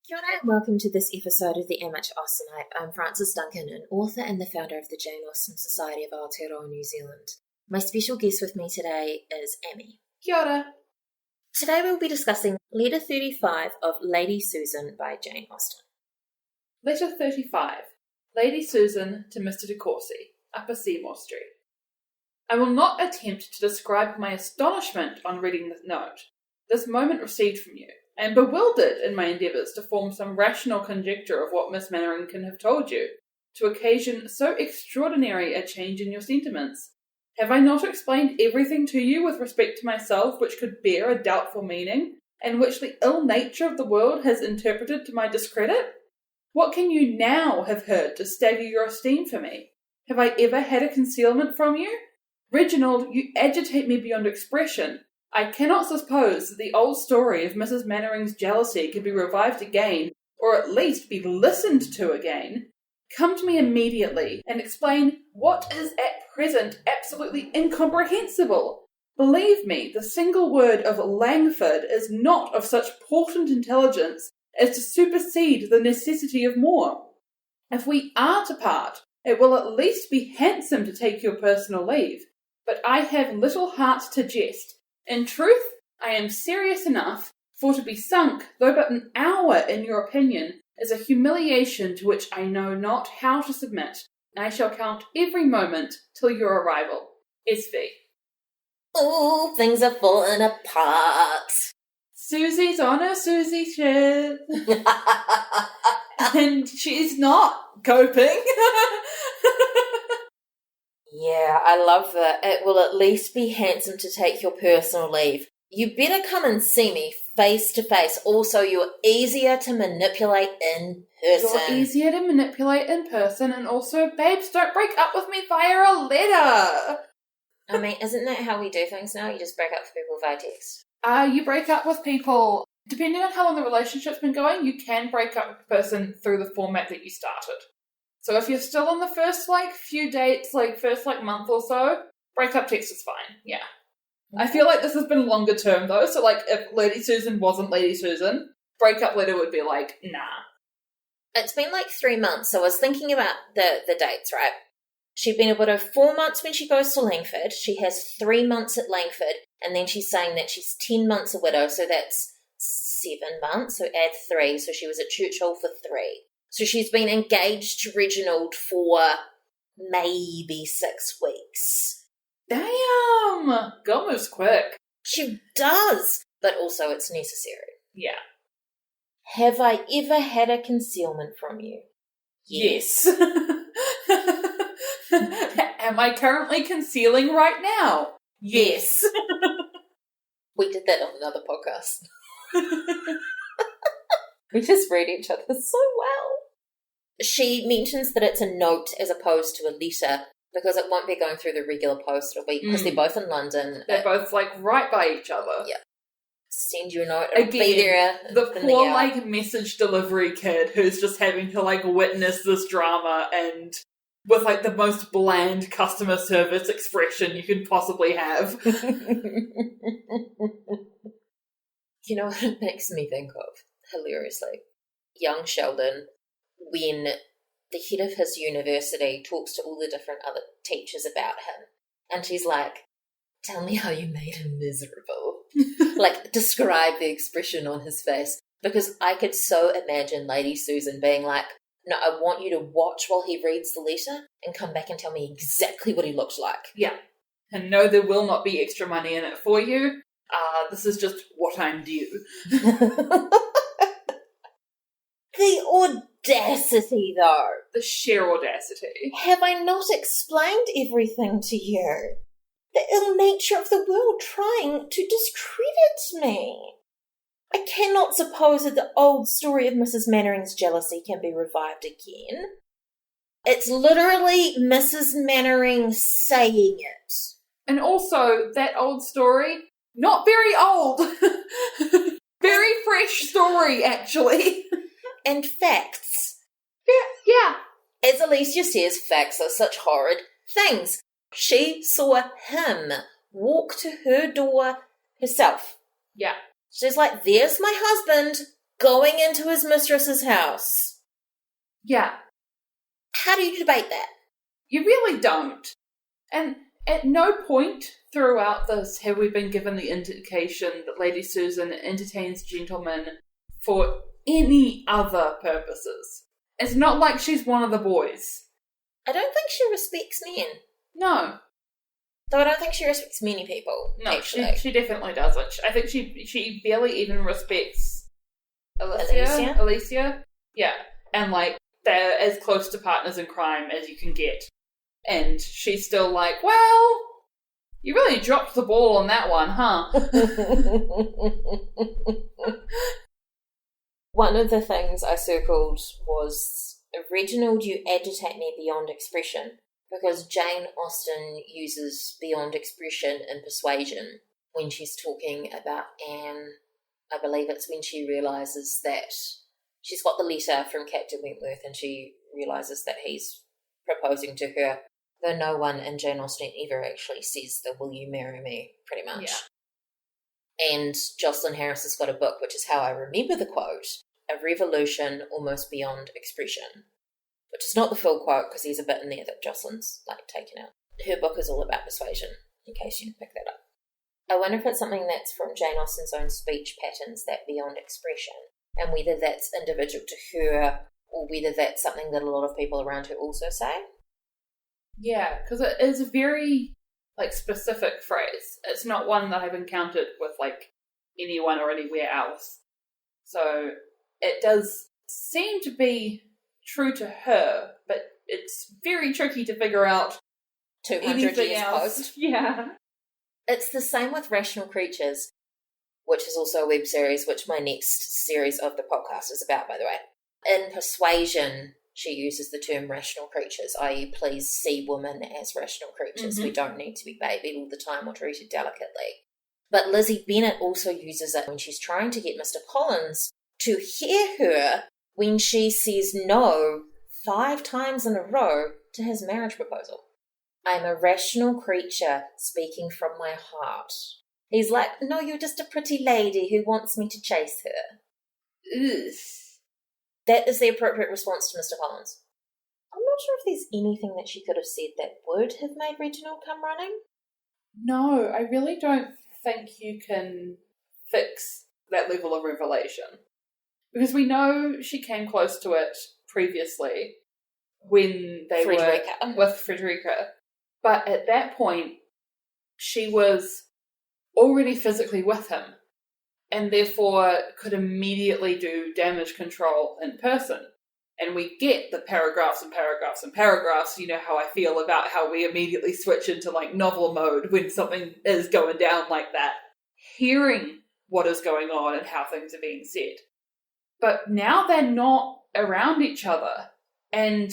Kia ora and welcome to this episode of the Amme Austenite. I'm Frances Duncan, an author and the founder of the Jane Austen Society of Aotearoa New Zealand. My special guest with me today is Amme. Kia ora. Today we'll be discussing Letter 35 of Lady Susan by Jane Austen. Letter 35. Lady Susan to Mr. de Courcy, Upper Seymour Street. I will not attempt to describe my astonishment on reading this note. This moment received from you. I am bewildered in my endeavours to form some rational conjecture of what Miss Manwaring can have told you, to occasion so extraordinary a change in your sentiments. Have I not explained everything to you with respect to myself which could bear a doubtful meaning, and which the ill nature of the world has interpreted to my discredit? What can you now have heard to stagger your esteem for me? Have I ever had a concealment from you? Reginald, you agitate me beyond expression. I cannot suppose that the old story of Mrs. Manwaring's jealousy could be revived again, or at least be listened to again. Come to me immediately and explain what is at present absolutely incomprehensible. Believe me, the single word of Langford is not of such portent intelligence as to supersede the necessity of more. If we are to part, it will at least be handsome to take your personal leave, but I have little heart to jest. In truth, I am serious enough, for to be sunk, though but an hour in your opinion, is a humiliation to which I know not how to submit. I shall count every moment till your arrival. S.V. Ooh, things are falling apart. Susie's on her Susie shit. And she's not coping. Yeah, I love that. It will at least be handsome to take your personal leave. You better come and see me face to face. Also, you're easier to manipulate in person. You're easier to manipulate in person, and also, babes, don't break up with me via a letter. I mean, isn't that how we do things now? You just break up with people via text. You break up with people, depending on how long the relationship's been going, you can break up with a person through the format that you started. So if you're still on the first, few dates, first, month or so, breakup text is fine, yeah. I feel like this has been longer term, though, so, if Lady Susan wasn't Lady Susan, breakup letter would be nah. It's been 3 months, so I was thinking about the dates, right? She'd been a widow 4 months when she goes to Langford, she has 3 months at Langford, and then she's saying that she's 10 months a widow, so that's 7 months, so add 3, so she was at Church Hall for 3. So she's been engaged to Reginald for maybe 6 weeks. Damn! Girl moves quick. She does, but also it's necessary. Yeah. Have I ever had a concealment from you? Yes. Am I currently concealing right now? Yes. We did that on another podcast. We just read each other so well. She mentions that it's a note as opposed to a letter because it won't be going through the regular post. It'll be because they're both in London. They're both right by each other. Yeah. Send you a note. It'll be there. The poor message delivery kid who's just having to witness this drama and with the most bland customer service expression you can possibly have. You know what it makes me think of? Hilariously. Young Sheldon, when the head of his university talks to all the different other teachers about him, and she's like, tell me how you made him miserable. Describe the expression on his face. Because I could so imagine Lady Susan being like, no, I want you to watch while he reads the letter and come back and tell me exactly what he looked like. Yeah. And no, there will not be extra money in it for you. This is just what I'm due. The audacity, though. The sheer audacity. Have I not explained everything to you? The ill nature of the world trying to discredit me. I cannot suppose that the old story of Mrs. Manwaring's jealousy can be revived again. It's literally Mrs. Manwaring saying it. And also, that old story, not very old. Very fresh story, actually. And facts. Yeah. As Alicia says, facts are such horrid things. She saw him walk to her door herself. Yeah. She's like, there's my husband. going into his mistress's house. Yeah. How do you debate that? You really don't. And at no point throughout this have we been given the indication that Lady Susan entertains gentlemen for any other purposes. It's not like she's one of the boys. I don't think she respects men. No. Though I don't think she respects many people, No, actually. she definitely doesn't. I think she barely even respects Alicia? Yeah. And, like, they're as close to partners in crime as you can get. And she's still like, well, you really dropped the ball on that one, huh? One of the things I circled was, Reginald, you agitate me beyond expression, because Jane Austen uses beyond expression in Persuasion when she's talking about Anne. I believe it's when she realises that she's got the letter from Captain Wentworth and she realises that he's proposing to her, though no one in Jane Austen ever actually says the "will you marry me," pretty much. Yeah. And Jocelyn Harris has got a book, which is how I remember the quote, "A revolution almost beyond expression," which is not the full quote because there's a bit in there that Jocelyn's like taken out. Her book is all about persuasion, in case you didn't pick that up. I wonder if it's something that's from Jane Austen's own speech patterns, that beyond expression, and whether that's individual to her or whether that's something that a lot of people around her also say. Yeah, because it is a very, like, specific phrase. It's not one that I've encountered with, like, anyone or anywhere else. So it does seem to be true to her, but it's very tricky to figure out 200 years else. Post. Yeah. It's the same with Rational Creatures, which is also a web series, which my next series of the podcast is about, by the way. In Persuasion, she uses the term rational creatures, i.e. please see women as rational creatures. We don't need to be babied all the time or treated delicately. But Lizzie Bennet also uses it when she's trying to get Mr. Collins to hear her when she says no 5 times in a row to his marriage proposal. I'm a rational creature speaking from my heart. He's like, no, you're just a pretty lady who wants me to chase her. Ugh. That is the appropriate response to Mr. Collins. I'm not sure if there's anything that she could have said that would have made Reginald come running. No, I really don't think you can fix that level of revelation. Because we know she came close to it previously when they were with Frederica. But at that point, she was already physically with him and therefore could immediately do damage control in person. And we get the paragraphs and paragraphs and paragraphs. You know how I feel about how we immediately switch into like novel mode when something is going down like that. Hearing what is going on and how things are being said. But now they're not around each other. And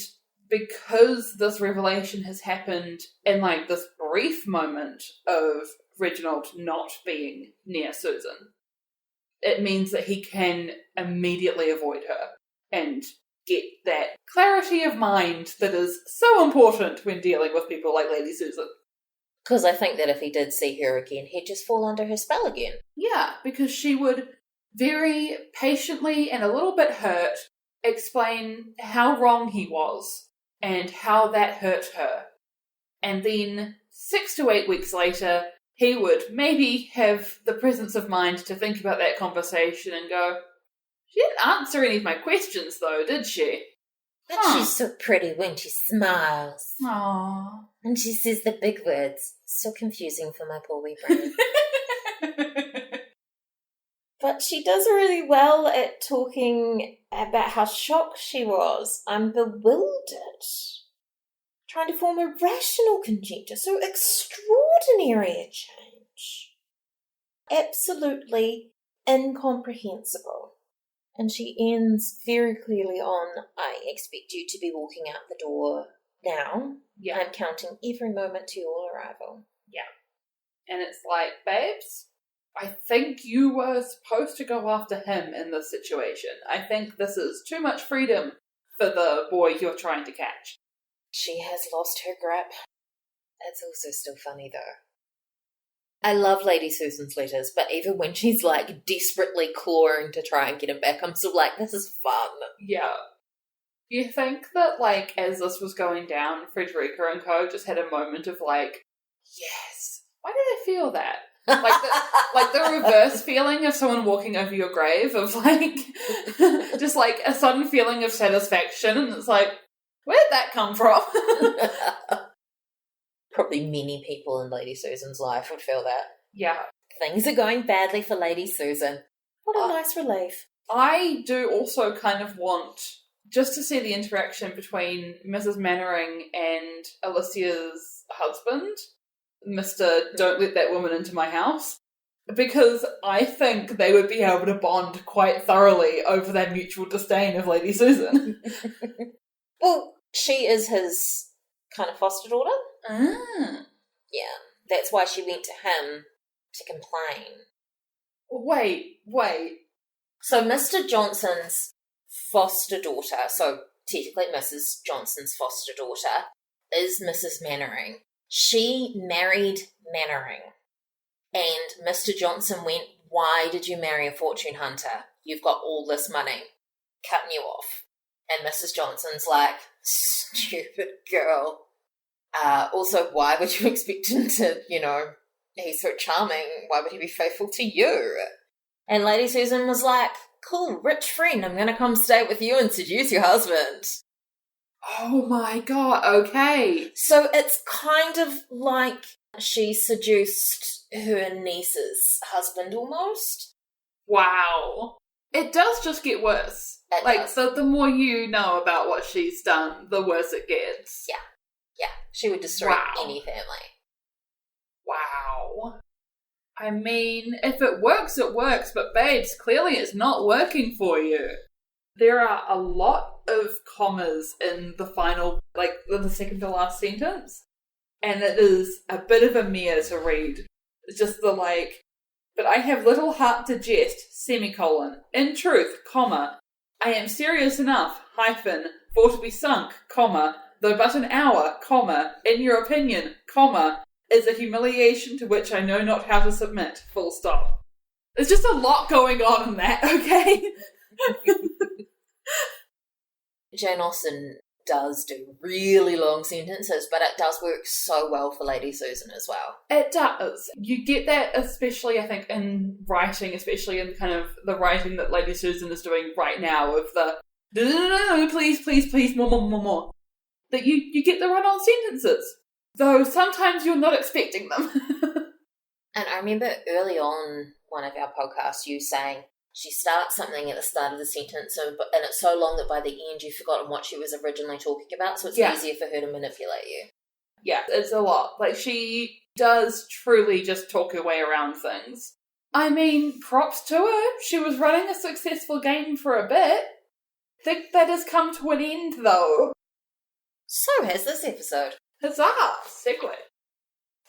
because this revelation has happened in like this brief moment of Reginald not being near Susan, it means that he can immediately avoid her and get that clarity of mind that is so important when dealing with people like Lady Susan. Because I think that if he did see her again, he'd just fall under her spell again. Yeah, because she would very patiently and a little bit hurt explain how wrong he was and how that hurt her. And then 6 to 8 weeks later, he would maybe have the presence of mind to think about that conversation and go, she didn't answer any of my questions though, did she? But she's so pretty when she smiles. Aww. And she says the big words. So confusing for my poor wee brain. But she does really well at talking about how shocked she was. I'm bewildered. Trying to form a rational conjecture. So extraordinary a change. Absolutely incomprehensible. And she ends very clearly on, I expect you to be walking out the door now. Yeah. I'm counting every moment to your arrival. Yeah. And it's like, babes, I think you were supposed to go after him in this situation. I think this is too much freedom for the boy you're trying to catch. She has lost her grip. It's also still funny, though. I love Lady Susan's letters, but even when she's like desperately clawing to try and get him back, I'm still like, this is fun. Yeah. You think that, like, as this was going down, Frederica and co just had a moment of like, yes. Why did I feel that? Like the reverse feeling of someone walking over your grave, of like, just like a sudden feeling of satisfaction, and it's like, where did that come from? Probably many people in Lady Susan's life would feel that. Yeah. Things are going badly for Lady Susan. What a nice relief. I do also kind of want just to see the interaction between Mrs. Mannering and Alicia's husband, Mr. Don't let that woman into my house, because I think they would be able to bond quite thoroughly over their mutual disdain of Lady Susan. Well, she is his kind of foster daughter. Ah. Yeah, that's why she went to him to complain. Wait. So Mr. Johnson's foster daughter, so technically Mrs. Johnson's foster daughter, is Mrs. Mannering. She married Mannering. And Mr. Johnson went, why did you marry a fortune hunter? You've got all this money. Cutting you off. And Mrs. Johnson's like, stupid girl. Also, why would you expect him to, he's so charming. Why would he be faithful to you? And Lady Susan was like, cool, rich friend, I'm going to come stay with you and seduce your husband. Oh my god, okay. So it's kind of like she seduced her niece's husband almost. Wow. It does just get worse. It does. So the more you know about what she's done, the worse it gets. Yeah. She would destroy any family. Wow. I mean, if it works, it works, but babes, clearly it's not working for you. There are a lot of commas in the final, the second to last sentence, and it is a bit of a mare to read. It's just but I have little heart to jest, semicolon. In truth, comma, I am serious enough, for to be sunk, comma, though but an hour, comma, in your opinion, comma, is a humiliation to which I know not how to submit, full stop. There's just a lot going on in that, okay? Jane Austen does do really long sentences, but it does work so well for Lady Susan as well. It does. You get that especially, I think, in writing, especially in kind of the writing that Lady Susan is doing right now of the no, please, more. That you get the run-on sentences, though sometimes you're not expecting them. And I remember early on one of our podcasts, you saying she starts something at the start of the sentence, and it's so long that by the end you've forgotten what she was originally talking about, so it's easier for her to manipulate you. Yeah, it's a lot. She does truly just talk her way around things. I mean, props to her. She was running a successful game for a bit. Think that has come to an end, though. So has this episode. Huzzah! Segue.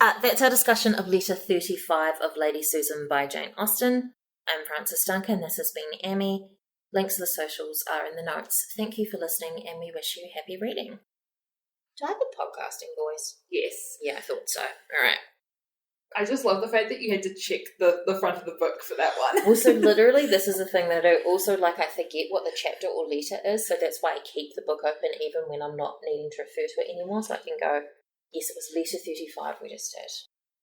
That's our discussion of Letter 35 of Lady Susan by Jane Austen. I'm Frances Duncan. This has been Amme. Links to the socials are in the notes. Thank you for listening, and we wish you happy reading. Do I have a podcasting voice? Yes. Yeah, I thought so. All right. I just love the fact that you had to check the front of the book for that one. Also, literally, this is a thing that I do. Also, I forget what the chapter or letter is, so that's why I keep the book open even when I'm not needing to refer to it anymore, so I can go, yes, it was letter 35 we just did.